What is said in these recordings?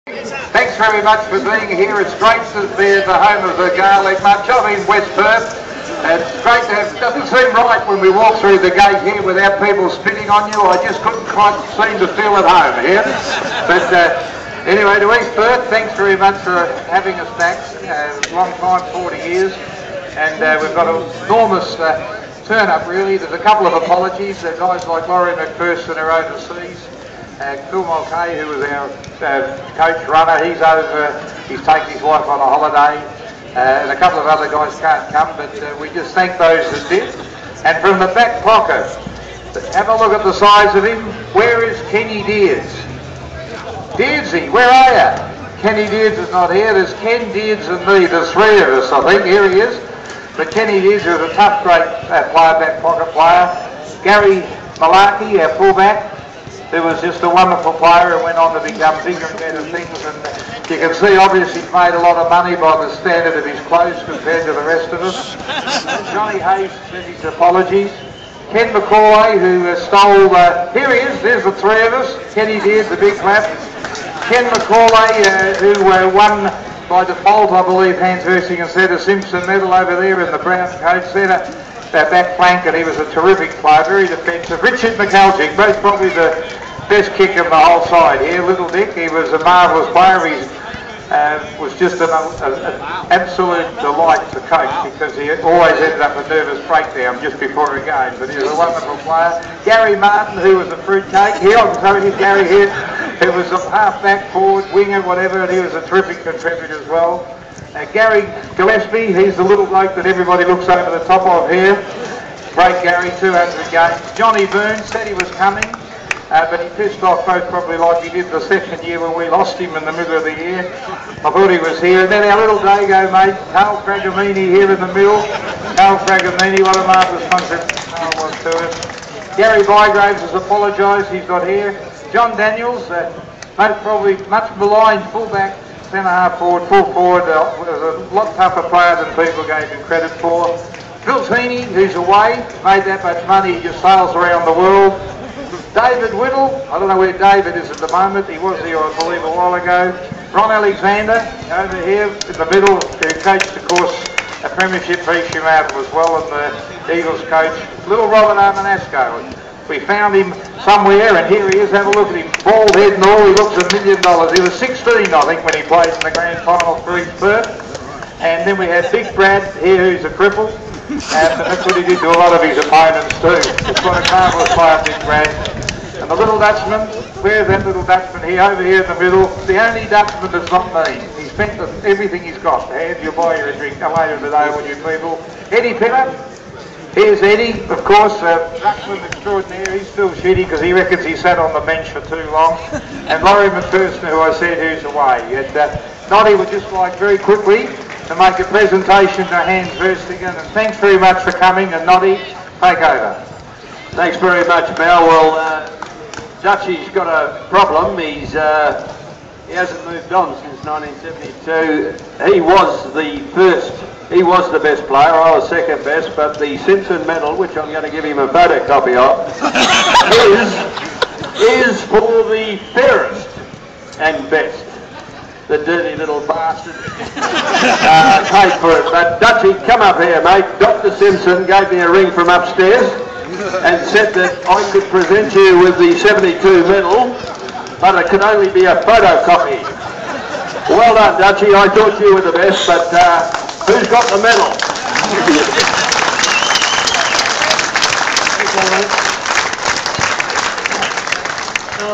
Thanks very much for being here. It's great to be at the home of the Gaelic Much. I'm in West Perth. It's great to have, it doesn't seem right when we walk through the gate here without people spitting on you. I just couldn't quite seem to feel at home here. But anyway, to East Perth, thanks very much for having us back. Long time, 40 years. And we've got an enormous turn up really. There's a couple of apologies. Guys like Laurie McPherson are overseas. Phil Mulcahy, who was our coach runner, he's over, he's taken his wife on a holiday, and a couple of other guys can't come, but we just thank those that did. And from the back pocket, have a look at the size of him. Where is Kenny Deards? Deardsy, where are you? Kenny Deards is not here. There's Ken Deards and me, there's three of us, I think. Here he is. But Kenny Deards is a tough, great player, back pocket player. Gary Malarkey, our fullback, who was just a wonderful player and went on to become bigger and better things. And you can see, obviously, he's made a lot of money by the standard of his clothes compared to the rest of us. Johnny Hayes sent his apologies. Ken McCauley, who stole, here he is, there's the three of us. Kenny Deards, the big clap. Ken McCauley, who won by default, I believe, Hans Hersing and Seta Simpson medal over there in the brown coat centre. Back flank, and he was a terrific player, very defensive. Richard McAlgic, most probably the best kicker on the whole side here. Little Dick, he was a marvellous player. He was just an absolute delight to coach because he always ended up a nervous breakdown just before a game, but he was a wonderful player. Gary Martin, who was a fruitcake, here, I'm sorry, here's Gary here, who was a half-back, forward, winger, whatever, and he was a terrific contributor as well. Gary Gillespie, he's the little bloke that everybody looks over the top of here. Great Gary, 200 games. Johnny Burns said he was coming, but he pissed off both probably like he did the second year when we lost him in the middle of the year. I thought he was here. And then our little Dago mate, Carl Fragamini here in the middle. Carl Fragamini, what a marvellous contribution Carl was to us. Gary Bygraves has apologised, he's not here. John Daniels, most probably much maligned fullback, centre-half forward, full forward, was a lot tougher player than people gave him credit for. Phil Sweeney, who's away, made that much money, he just sails around the world. David Whittle, I don't know where David is at the moment, he was here I believe a while ago. Ron Alexander, over here in the middle, who coached of course a premiership for East Fremantle as well, and the Eagles coach. Little Robert Armanasco. We found him somewhere, and here he is. Have a look at him. Bald head and all. He looks $1 million. He was 16, I think, when he played in the grand final for East Perth. And then we had Big Brad here, who's a cripple. And that's what he did to a lot of his opponents too. It's what a marvellous player, Big Brad. And the little Dutchman, where's that little Dutchman here? Over here in the middle. The only Dutchman that's not mean. He spent everything he's got. Hand you buy you a drink later in the day, will you people? Eddie Pinner. Here's Eddie, of course, Ruckman extraordinaire. He's still shitty because he reckons he sat on the bench for too long. And Laurie McPherson, who I said who's away. And Noddy would just like very quickly to make a presentation to Hans Verstingen. And thanks very much for coming. And Noddy, take over. Thanks very much, Mel. Well, Dutchie's got a problem. He hasn't moved on since 1972. He was the best player, I was second best, but the Simpson medal, which I'm going to give him a photocopy of, is for the fairest and best. The dirty little bastard paid for it. But Dutchie, come up here, mate. Dr. Simpson gave me a ring from upstairs and said that I could present you with the 72 medal, but it could only be a photocopy. Well done, Dutchie. I thought you were the best, but who's got the medal?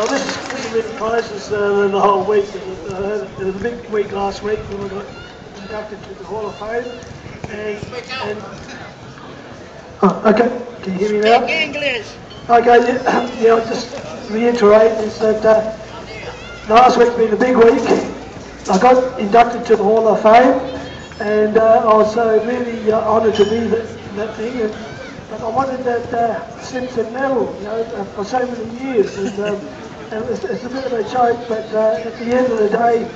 This is really priceless than the whole week. It was a big week last week when we got inducted to the Hall of Fame. Okay, can you hear me now? English. Okay, yeah, I'll just reiterate is that last week's been a big week. I got inducted to the Hall of Fame, and I was really honoured to be that thing. But I wanted that Simpson medal, you know, for so many years, and it's a bit of a joke. But at the end of the day,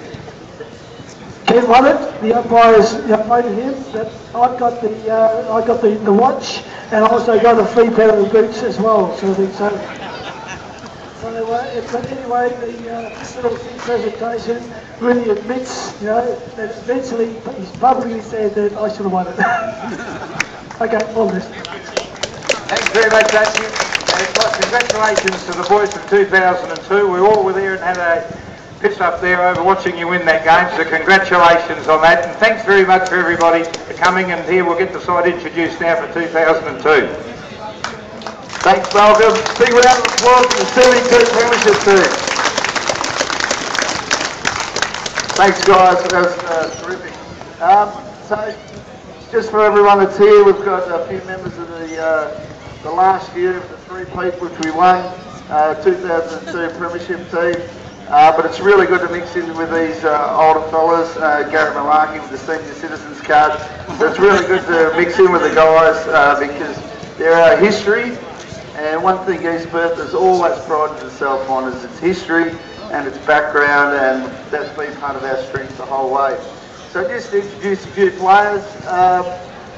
Ken won it. The umpires voted him. But I got the watch, and I also got a free pair of boots as well. So But anyway, this little presentation really admits, that eventually he's publicly said that I should have won it. Okay, all this. Thanks very much, Dutchie. And congratulations to the boys from 2002. We all were there and had a piss up there over watching you win that game, so congratulations on that. And thanks very much for everybody for coming, and here we'll get the side introduced now for 2002. Thanks, Malcolm. Big round of applause for the 72 premiership team. Thanks, guys. That was terrific. So, just for everyone that's here, we've got a few members of the last year of the three-peat which we won, 2002 premiership team. But it's really good to mix in with these older fellas, Gary Malarkey with the senior citizens card. So it's really good to mix in with the guys because they're our history. And one thing East Perth has always prided itself on is its history and its background, and that's been part of our strength the whole way. So just to introduce a few players.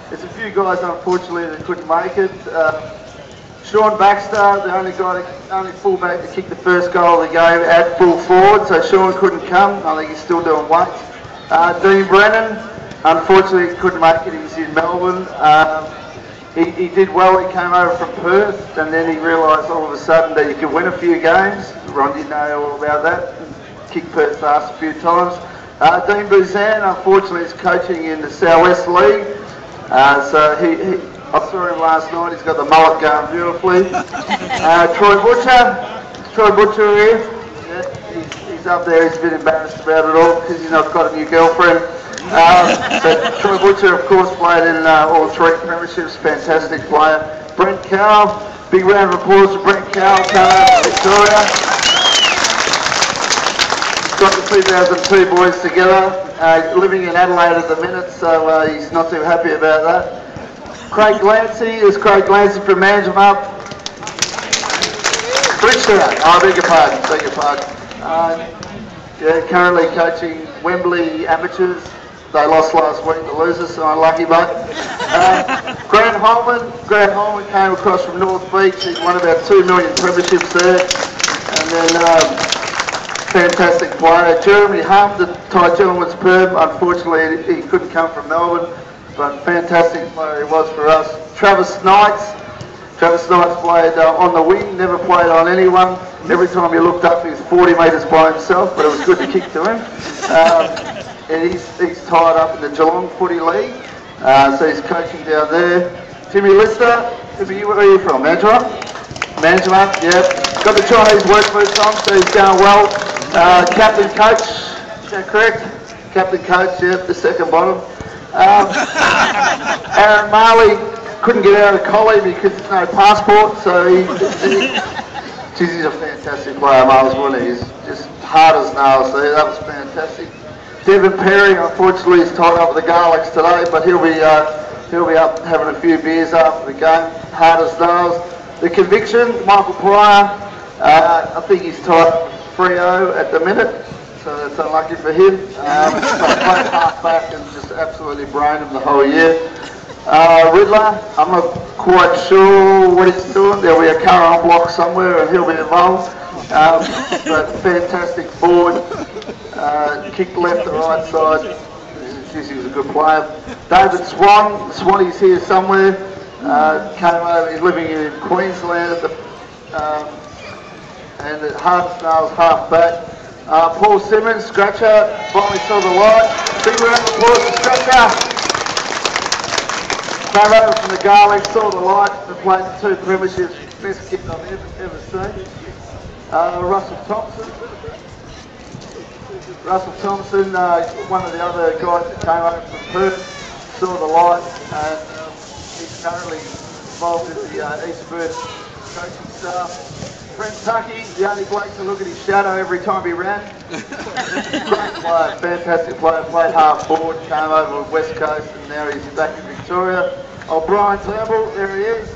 There's a few guys unfortunately that couldn't make it. Sean Baxter, the only fullback to kick the first goal of the game at full forward, so Sean couldn't come. I think he's still doing weights. Dean Brennan, unfortunately couldn't make it. He's in Melbourne. He did well. He came over from Perth, and then he realised all of a sudden that you could win a few games. Ron didn't know all about that. Kicked Perth's ass a few times. Dean Buzan, unfortunately, is coaching in the South West League. So I saw him last night. He's got the mullet going beautifully. Troy Butcher here. Yeah, he's up there. He's a bit embarrassed about it all because he's not got a new girlfriend. But Troy Butcher, of course, played in all three premierships. Fantastic player. Brent Cowell. Big round of applause for Brent Cowell, Victoria. Got the 2002 boys together. Living in Adelaide at the minute, so he's not too happy about that. Craig Glancy from Manjimup. Bridgetown, I beg your pardon. Currently coaching Wembley Amateurs. They lost last week, the losers, so unlucky, mate. Grant Holman came across from North Beach. He's won about 2 million premierships there. And then fantastic player. Jeremy Hunt, the Thai gentleman's perm. Unfortunately, he couldn't come from Melbourne, but fantastic player he was for us. Travis Knights played on the wing, never played on anyone. Every time you looked up, he was 40 metres by himself, but it was good to kick to him. And he's tied up in the Geelong Footy League, so he's coaching down there. Timmy Lister, where are you from? Manjimup, yeah. Got the Chinese work boots on, so he's going well. Captain Coach, is that correct? Captain Coach, yeah, the second bottom. Aaron Marley couldn't get out of collie because there's no passport, so he's a fantastic player, Marley, wasn't he? He's just hard as nails, so that was fantastic. Devin Perry, unfortunately, is tied up with the Garlics today, but he'll be up having a few beers after the game. Hard as nails. The Conviction, Michael Pryor, I think he's tied up with Freo at the minute, so that's unlucky for him. Played half back and just absolutely brained him the whole year. Riddler, I'm not quite sure what he's doing. There'll be a car on block somewhere and he'll be involved. But fantastic forward. Kicked left to right side. He was a good player. David Swanee's here somewhere. Came over, he's living in Queensland at the and at hard snails half back. Paul Simmons, scratcher, finally saw the light. Big round of applause for Scratcher. Came over from the Garlic, saw the light, and played the 2 premierships. Best kick I've ever seen. Russell Thompson, one of the other guys that came over from Perth, saw the light, and he's currently involved in the East Perth coaching staff. Brent Tuckey, the only bloke to look at his shadow every time he ran. Great player, fantastic player, played half forward, came over with West Coast, and now he's back in Victoria. Brian Turnbull, there he is.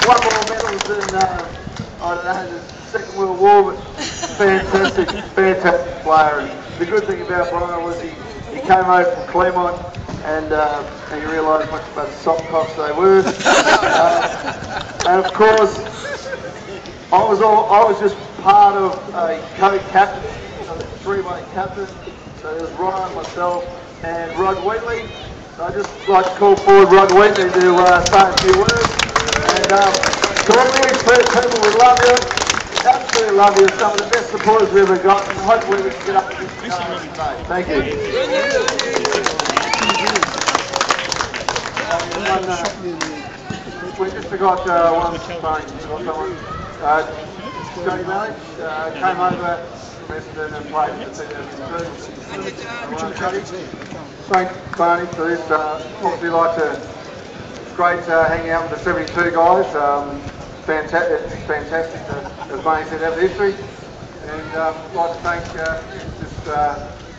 Won more medals than, I don't know, the Second World War, but fantastic player. And the good thing about Brian was he came over from Claremont and he realised much about the soft cops they were. And of course, I was just part of a co-captain, a three-way captain. So there's Ryan, myself, and Rod Wheatley. So I'd just like to call forward Rod Wheatley to say a few words. And to all you Perth people, we love you. Absolutely love you. Some of the best supporters we've ever got. And hopefully we can get up to this today. Thank you. We just forgot one thing. Johnny Malik came over from Essendon and played for the 2002. Thanks, Barney, for this. Obviously, it's great hanging out with the 72 guys. It's fantastic, as Barney said, have history. And I'd like to thank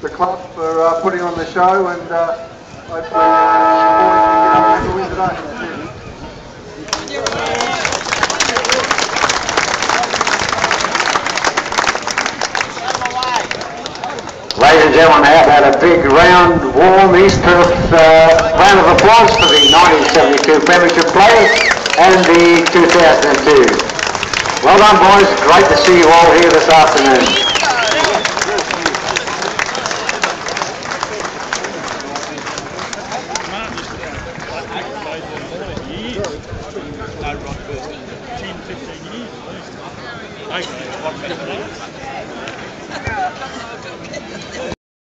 the club for putting on the show, and hopefully the boys can get up and win today. Ladies and gentlemen, how about a big round, warm East Perth round of applause for the 1972 Premiership players and the 2002. Well done, boys. Great to see you all here this afternoon. Team 15 years.